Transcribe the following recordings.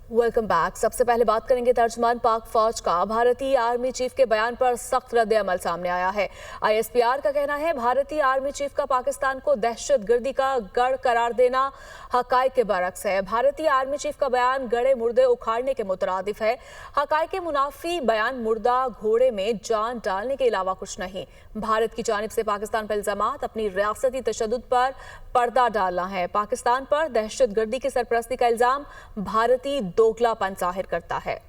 Welcome back. सबसे पहले बात करेंगे तर्जमान पाक फौज का। भारतीय आर्मी चीफ के बयान पर सख्त रद्द-ए-अमल सामने आया है। ISPR का कहना है भारतीय आर्मी चीफ का पाकिस्तान को दहशतगर्दी का गढ़ करार देना हकायक के बरक्स है। भारतीय आर्मी चीफ का बयान गड़े मुर्दे उखाड़ने के मुतरादिफ है। हकायक के मुनाफी बयान मुर्दा घोड़े में जान डालने के अलावा कुछ नहीं। भारत की जानिब से पाकिस्तान पर इल्जामात अपनी रियासती तशद्दुद पर पर्दा डालना है। पाकिस्तान पर दहशतगर्दी की सरपरस्ती का इल्जाम भारतीय दोगलापन जाहिर करता है।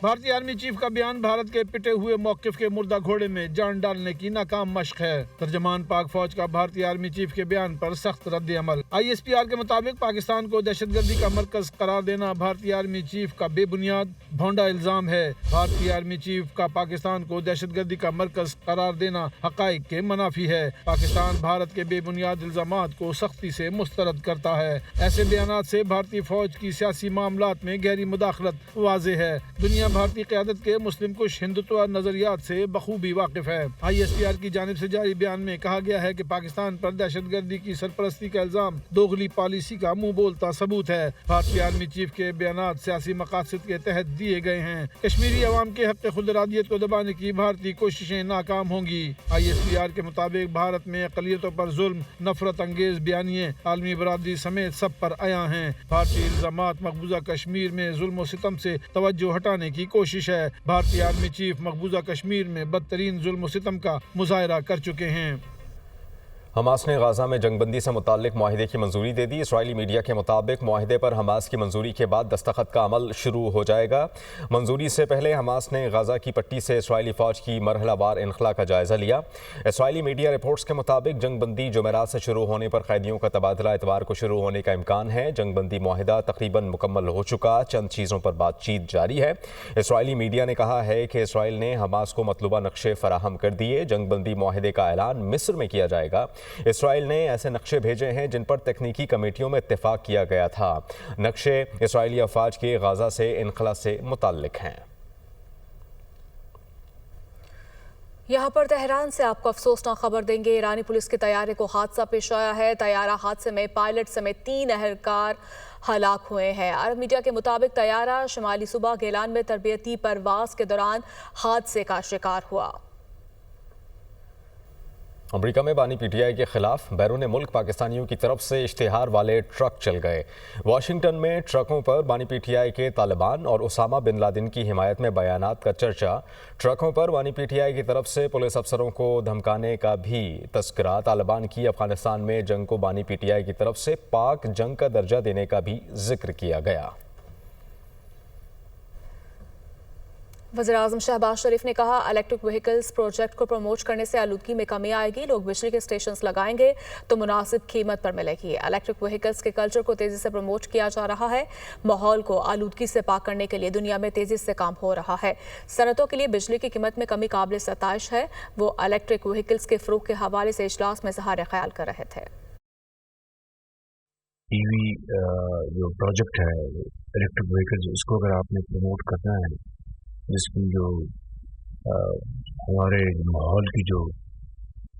भारतीय आर्मी चीफ का बयान भारत के पिटे हुए मौकिफ के मुर्दा घोड़े में जान डालने की नाकाम मशक है। तर्जमान पाक फौज का भारतीय आर्मी चीफ के बयान पर सख्त रद्द-ए-अमल। ISPR के मुताबिक पाकिस्तान को दहशतगर्दी का मरकज करार देना भारतीय आर्मी चीफ का बेबुनियाद भोंडा इल्जाम है। भारतीय आर्मी चीफ का पाकिस्तान को दहशतगर्दी का मरकज करार देना हकायक के मुनाफी है। पाकिस्तान भारत के बेबुनियाद इल्जामात को सख्ती से मुस्तरद करता है। ऐसे बयानात से भारतीय फौज की सियासी मामलात में गहरी मुदाखलत वाज़ेह है। दुनिया भारतीय क़यादत के मुस्लिम कुश हिंदुत्व नजरियात से बखूबी वाकिफ है। ISPR की जानिब से जारी बयान में कहा गया है कि पाकिस्तान पर दहशतगर्दी की सरपरस्ती का इल्जाम दोगली पॉलिसी का मुंह बोलता सबूत है। भारतीय आर्मी चीफ के बयानात सियासी मकासद के तहत दिए गए हैं। कश्मीरी अवाम के हक़ खुद इरादियत को दबाने की भारतीय कोशिशें नाकाम होंगी। ISPR के मुताबिक भारत में अक़लियतों पर जुल्म, नफरत अंगेज बयानिए आलमी बरादरी समेत सब पर आया हैं। भारतीय इल्जामात मकबूजा कश्मीर में जुल्म व सितम से तवज्जो हटाने की कोशिश है। भारतीय आर्मी चीफ मकबूजा कश्मीर में बदतरीन जुल्म सितम का मुजाहरा कर चुके हैं। हमास ने गाजा में जंगबंदी से मुताल्लिक मुआहिदे की मंजूरी दे दी। इसराइली मीडिया के मुताबिक मुआहिदे पर हमास की मंजूरी के बाद दस्तखत का अमल शुरू हो जाएगा। मंजूरी से पहले हमास ने गाजा की पट्टी से इसराइली फ़ौज की मरहलावार इनखला का जायज़ा लिया। इसराइली मीडिया रिपोर्ट्स के मुताबिक जंगबंदी जुमेरात से शुरू होने पर कैदियों का तबादला इतवार को शुरू होने का इम्कान है। जंगबंदी मुआहिदा तकरीबन मुकम्मल हो चुका, चंद चीज़ों पर बातचीत जारी है। इसराइली मीडिया ने कहा है कि इसराइल ने हमास को मतलूबा नक्शे फराहम कर दिए। जंगबंदी मुआहिदे का ऐलान मिस्र में किया जाएगा। इसराइल ने ऐसे नक्शे भेजे हैं जिन पर तकनीकी कमेटियों में इत्तेफाक किया गया था। नक्शे इसराइली अफवाज के गाजा से इनखला से मुताल्लिक हैं। यहाँ पर तेहरान से आपको अफसोसनाक खबर देंगे। ईरानी पुलिस के तैयारे को हादसा पेश आया है। तैयारा हादसे में पायलट समेत 3 एहलकार हलाक हुए हैं। अरब मीडिया के मुताबिक तैयारा शुमाली सूबा गेलान में तरबियती परवाज के दौरान हादसे का शिकार हुआ। अमरीका में बानी PTI के खिलाफ बैरून मुल्क पाकिस्तानियों की तरफ से इश्तिहार वाले ट्रक चल गए। वाशिंगटन में ट्रकों पर बानी PTI के तालिबान और उसामा बिन लादेन की हिमायत में बयानात का चर्चा। ट्रकों पर बानी PTI की तरफ से पुलिस अफसरों को धमकाने का भी तस्करा। तालिबान की अफगानिस्तान में जंग को बानी PTI की तरफ से पाक जंग का दर्जा देने का भी जिक्र किया गया। वज़ीर-ए-आज़म शहबाज शरीफ ने कहा इलेक्ट्रिक व्हीकल्स प्रोजेक्ट को प्रमोट करने से आलूदगी में कमी आएगी। लोग बिजली के स्टेशन लगाएंगे तो मुनासिब कीमत पर मिलेगी। इलेक्ट्रिक व्हीकल्स के कल्चर को तेजी से प्रमोट किया जा रहा है। माहौल को आलूदगी से पाक करने के लिए दुनिया में तेजी से काम हो रहा है। सनतों के लिए बिजली की कीमत में कमी काबिल सताइश है। वो इलेक्ट्रिक व्हीकल्स के फ़रोग़ के हवाले से इजलास में इज़हार ख्याल कर रहे थे। EV जो प्रोजेक्ट है इलेक्ट्रिक व्हीकल्स, उसको अगर आपने प्रमोट करना है, जिसकी जो हमारे माहौल की जो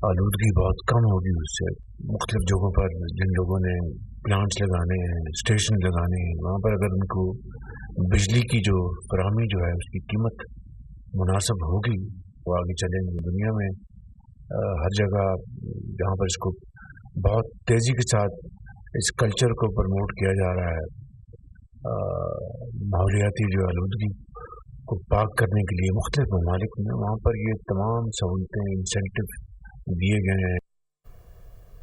आलूदगी बहुत कम होगी, उससे मुख्तलिफ जगहों पर जिन लोगों ने प्लांट्स लगाने हैं, स्टेशन लगाने हैं, वहाँ पर अगर उनको बिजली की जो फराहमी जो है उसकी कीमत मुनासिब होगी, वो आगे चलेंगे। दुनिया में हर जगह जहाँ पर इसको बहुत तेज़ी के साथ इस कल्चर को प्रमोट किया जा रहा है, माहौलियाती जो आलूदगी को पाक करने के लिए मुख्तलिफ ममालिक में, वहाँ पर ये तमाम सहूलतें, इंसेंटिव दिए गए हैं।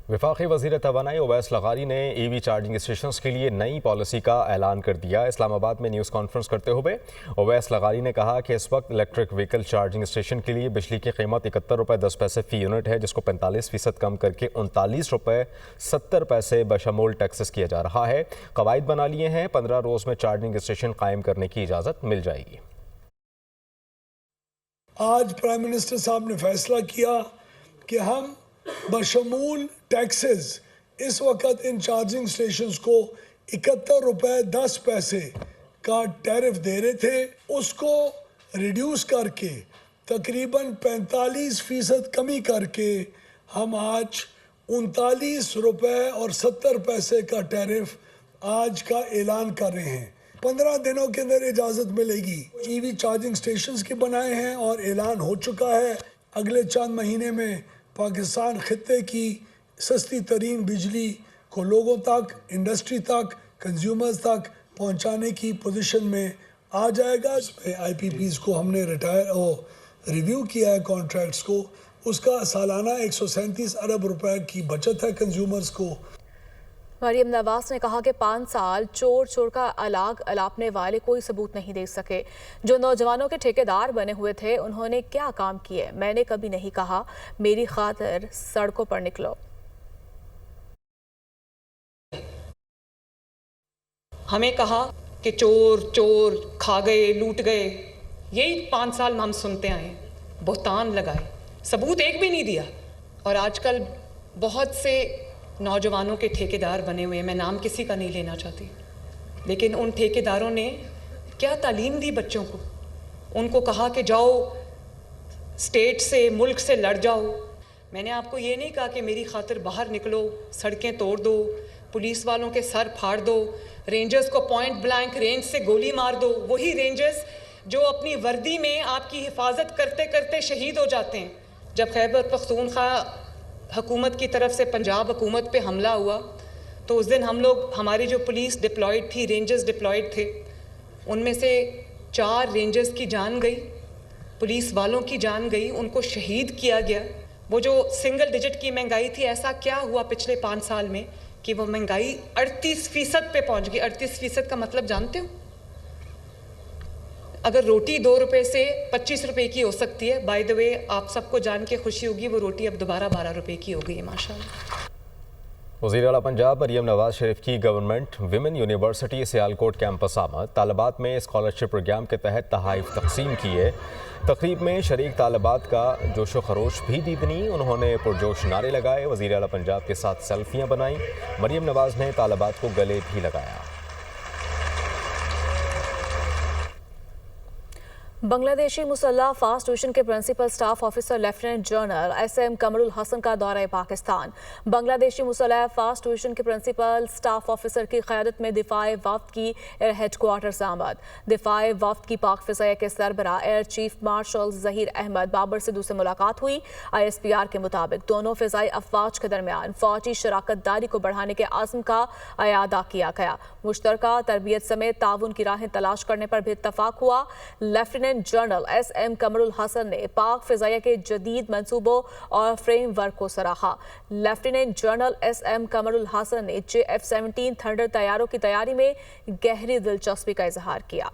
वफाकी वज़ीर तवानाई ओवैस लगारी ने EV चार्जिंग स्टेशन के लिए नई पॉलिसी का ऐलान कर दिया। इस्लामाबाद में न्यूज़ कॉन्फ्रेंस करते हुए ओवैस लगारी ने कहा कि इस वक्त इलेक्ट्रिक व्हीकल चार्जिंग स्टेशन के लिए बिजली की कीमत 71 रुपये 10 पैसे फ़ी यूनिट है, जिसको 45% कम करके 39 रुपये 70 पैसे बशमूल टैक्सेस किया जा रहा है। कवायद बना लिए हैं, 15 रोज़ में चार्जिंग स्टेशन कायम करने की इजाज़त मिल जाएगी। आज प्राइम मिनिस्टर साहब ने फैसला किया कि हम बशमूल टैक्सेस इस वक्त इन चार्जिंग स्टेशंस को 71 रुपये 10 पैसे का टैरिफ दे रहे थे, उसको रिड्यूस करके तकरीबन 45% कमी करके हम आज 39 रुपये और 70 पैसे का टैरिफ आज का ऐलान कर रहे हैं। 15 दिनों के अंदर इजाज़त मिलेगी। EV चार्जिंग स्टेशंस के बनाए हैं और ऐलान हो चुका है अगले चंद महीने में पाकिस्तान खित्ते की सस्ती तरीन बिजली को लोगों तक, इंडस्ट्री तक, कंज्यूमर्स तक पहुंचाने की पोजीशन में आ जाएगा। IPPs को हमने रिव्यू किया है कॉन्ट्रैक्ट्स को, उसका सालाना 137 अरब रुपए की बचत है कंज्यूमर्स को। मरियम नवाज ने कहा कि 5 साल चोर चोर का अलाग अलापने वाले कोई सबूत नहीं दे सके। जो नौजवानों के ठेकेदार बने हुए थे उन्होंने क्या काम किए, मैंने कभी नहीं कहा मेरी खातिर सड़कों पर निकलो। हमें कहा कि चोर चोर खा गए, लूट गए, यही 5 साल में हम सुनते आए। बहतान लगाए, सबूत एक भी नहीं दिया। और आजकल बहुत से नौजवानों के ठेकेदार बने हुए हैं, मैं नाम किसी का नहीं लेना चाहती, लेकिन उन ठेकेदारों ने क्या तालीम दी बच्चों को। उनको कहा कि जाओ स्टेट से, मुल्क से लड़ जाओ। मैंने आपको ये नहीं कहा कि मेरी खातिर बाहर निकलो, सड़कें तोड़ दो, पुलिस वालों के सर फाड़ दो, रेंजर्स को पॉइंट ब्लैंक रेंज से गोली मार दो। वही रेंजर्स जो अपनी वर्दी में आपकी हिफाजत करते करते शहीद हो जाते हैं। जब खैबर पख्तूनख्वा हुकूमत की तरफ से पंजाब हुकूमत पे हमला हुआ तो उस दिन हम लोग, हमारी जो पुलिस डिप्लॉयड थी, रेंजर्स डिप्लॉयड थे, उनमें से 4 रेंजर्स की जान गई, पुलिस वालों की जान गई, उनको शहीद किया गया। वो जो सिंगल डिजिट की महंगाई थी, ऐसा क्या हुआ पिछले 5 साल में कि वो महंगाई 38% पे पहुंच गई। 38% का मतलब जानते हो? अगर रोटी 2 रुपए से 25 रुपए की हो सकती है, बाय द वे आप सबको जान के खुशी होगी वो रोटी अब दोबारा 12 रुपए की हो गई है माशाल्लाह। वज़ीर आला पंजाब मरियम नवाज शरीफ की government women university Sialkot campus आमद। तालिबात में स्कॉलरशिप प्रोग्राम के तहत तहाइफ तकसीम किए। तकरीब में शरीक तालिबात का जोशो खरोश भी दीदनी। उन्होंने पुरजोश नारे लगाए। वज़ीर आला पंजाब के साथ सेल्फियाँ बनाई। मरियम नवाज ने तालिबात को गले भी लगाया। बांग्लादेशी मुसल्ह फास्ट डिवीजन के principal staff officer lieutenant general SM Kamrul Hasan का दौरा पाकिस्तान। बांग्लादेशी मुसल्ह फास्ट डिवीजन के प्रिंसिपल स्टाफ ऑफिसर की क़यादत में दिफाए वफ्द की हेडक्वार्टर्स आमद। दिफाए वफ्द की पाक फ़िज़ाइया के सरबराह air chief marshal Zaheer Ahmed Babar Sidhu से मुलाकात हुई। ISPR के मुताबिक दोनों फ़िज़ाई अफवाज के दरमियान फ़ौजी शराकत दारी को बढ़ाने के आज़म का अयादा किया गया। मुश्तरका तरबियत समेत ताउन की राहें तलाश करने पर भी इत्तफाक हुआ। Lieutenant general SM Kamrul Hasan ने पाक फ़िज़ाइया के जदीद मंसूबों और फ्रेम वर्क को सराहा। Lieutenant general SM Kamrul Hasan ने JF-17 थंडर तैयारों की तैयारी में गहरी दिलचस्पी का इजहार किया।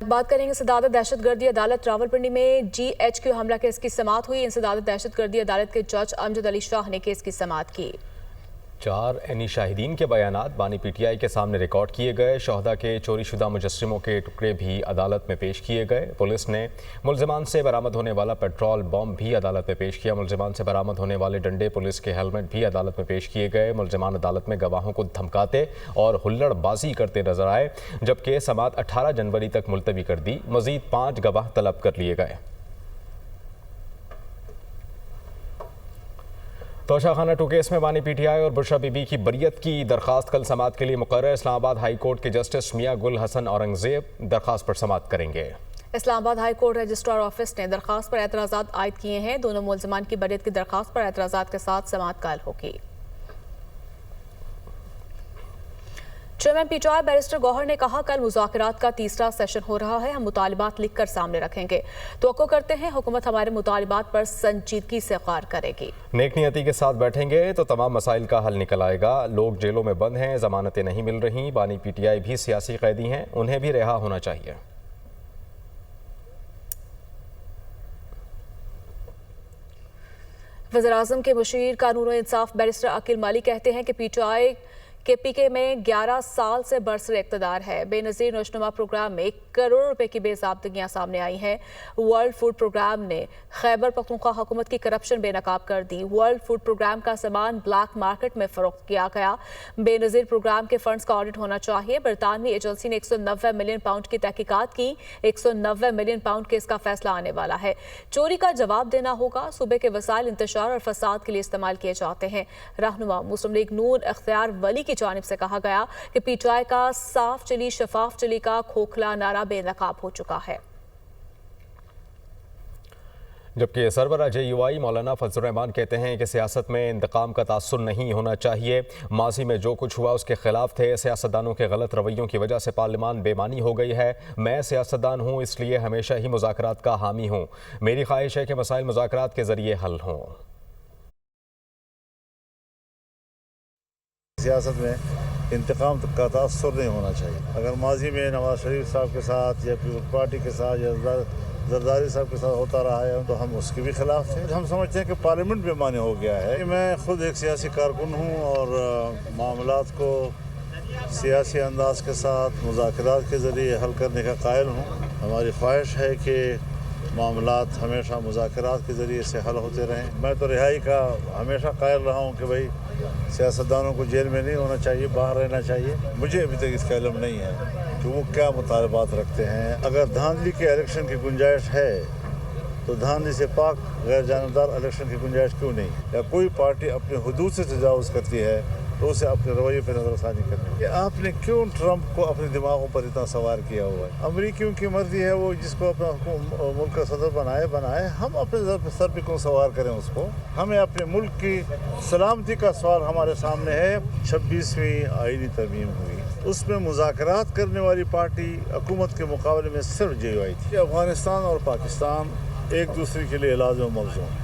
बात करेंगे इंसदाद दहशतगर्दी अदालत रावलपिंडी में GHQ हमला केस की समाअत हुई। इंसदाद दहशतगर्दी अदालत के जज अमजद अली शाह ने केस की समाअत की। 4 एनी शाहिदीन के बयानात बानी PTI के सामने रिकॉर्ड किए गए। शहदा के चोरीशुदा मुजस्सिमों के टुकड़े भी अदालत में पेश किए गए। पुलिस ने मुल्ज़िमान से बरामद होने वाला पेट्रोल बम भी अदालत में पेश किया। मुल्ज़िमान से बरामद होने वाले डंडे, पुलिस के हेलमेट भी अदालत में पेश किए गए। मुल्ज़िमान अदालत में गवाहों को धमकाते और हुल्लड़बाजी करते नजर आए, जबकि समाअत 18 जनवरी तक मुलतवी कर दी। मजीद 5 गवाह तलब कर लिए गए। तोशाखाना 2 केस में बानी PTI और बुशरा बीबी की बरियत की दरखास्त कल समाअत के लिए मुकर्रर। इस्लामाबाद हाई कोर्ट के जस्टिस मियां गुल हसन औरंगजेब दरखास्त पर समाअत करेंगे। Islamabad high court registrar office ने दरखास्त पर एतराज़ात आयद किए हैं। दोनों मुल्ज़िमान की बरियत की दरखास्त पर एतराज़ात के साथ समाअत कल होगी। चेयरमैन PTI बैरिस्टर गौहर ने कहा, कल मुज़ाकरात का 3रा सेशन हो रहा है, हम मुतालिबात लिख कर सामने रखेंगे। तवक्को करते हैं हुकूमत हमारे मुतालिबात पर संजीदगी से गौर करेगी। नेक नियति के साथ बैठेंगे तो तमाम मसाइल का हल निकल आएगा। लोग जेलों में बंद हैं, जमानतें नहीं मिल रही। बानी PTI भी सियासी कैदी हैं, उन्हें भी रिहा होना चाहिए। वज़ीर-ए-आज़म के मुशीर कानून और इंसाफ बैरिस्टर अकील माली कहते हैं कि PTI के PK में 11 साल से बरसर इक़्तिदार है। बेनज़ीर नौशनुमा प्रोग्राम में करोड़ों रुपए की बेज़ाब्तगियाँ सामने आई हैं। वर्ल्ड फूड प्रोग्राम ने खैबर पख्तूनख्वा हुकूमत की करप्शन बेनकाब कर दी। वर्ल्ड फूड प्रोग्राम का सामान ब्लैक मार्केट में फ़रोख्त किया गया। बेनज़ीर प्रोग्राम के फंड्स का ऑडिट होना चाहिए। बरतानवी एजेंसी ने 190 मिलियन पाउंड की तहकीकात की। 190 मिलियन पाउंड केस का फैसला आने वाला है। चोरी का जवाब देना होगा। सूबे के वसाइल इंतशार और फसाद के लिए इस्तेमाल किए जाते हैं। रहनुमा मुस्लिम लीग नून इख्तियार वली की जानिब से कहा गया कि पीटीआई का साफ चली शफाफ चली का खोखला नारा बेनकाब हो चुका है। जबकि सरबराह JUI मौलाना फजल रहमान कहते हैं कि सियासत में इंतकाम का तासुर नहीं होना चाहिए। माजी में जो कुछ हुआ उसके खिलाफ थे। सियासतदानों के गलत रवैयों की वजह से पार्लियामान बेमानी हो गई है। मैं सियासतदान हूँ, इसलिए हमेशा ही मुज़ाकरात का हामी हूँ। मेरी ख्वाहिश है कि मसाइल मुज़ाकरात के ज़रिए हल हों। सियासत में इंतकाम का तासुर नहीं होना चाहिए। अगर माजी में नवाज शरीफ साहब के साथ या पीपल्स पार्टी के साथ या जरदारी साहब के साथ होता रहा है तो हम उसके भी खिलाफ थे। हम समझते हैं कि पार्लियामेंट बेमानी हो गया है। मैं खुद एक सियासी कारकुन हूँ और मामलात को सियासी अंदाज के साथ मुज़ाकरात के ज़रिए हल करने का कायल हूँ। हमारी ख्वाहिश है कि मामलात हमेशा मुज़ाकरात के ज़रिए से हल होते रहें। मैं तो रिहाई का हमेशा कायल रहा हूँ कि भाई सियासतदानों को जेल में नहीं होना चाहिए, बाहर रहना चाहिए। मुझे अभी तक इसका इल्म नहीं है कि वो क्या मुतालबात रखते हैं। अगर धांधली के इलेक्शन की गुंजाइश है तो धांधली से पाक गैर जानबदार इलेक्शन की गुंजाइश क्यों नहीं? या कोई पार्टी अपने हुदूद से तजावुज़ करती है तो उसे अपने रवैये पर नज़रसानी करनी है। आपने क्यों ट्रंप को अपने दिमागों पर इतना सवार किया हुआ है? अमरीकियों की मर्जी है, वो जिसको अपना मुल्क का सदर बनाए। हम अपने सर पे क्यों सवार करें उसको? हमें अपने मुल्क की सलामती का सवाल हमारे सामने है। 26वीं आईनी तरमीम हुई, उसमें मुज़ाकरात करने वाली पार्टी हुकूमत के मुकाबले में सिर्फ JUI थी। अफगानिस्तान और पाकिस्तान एक दूसरे के लिए लाज़िम मलज़ूम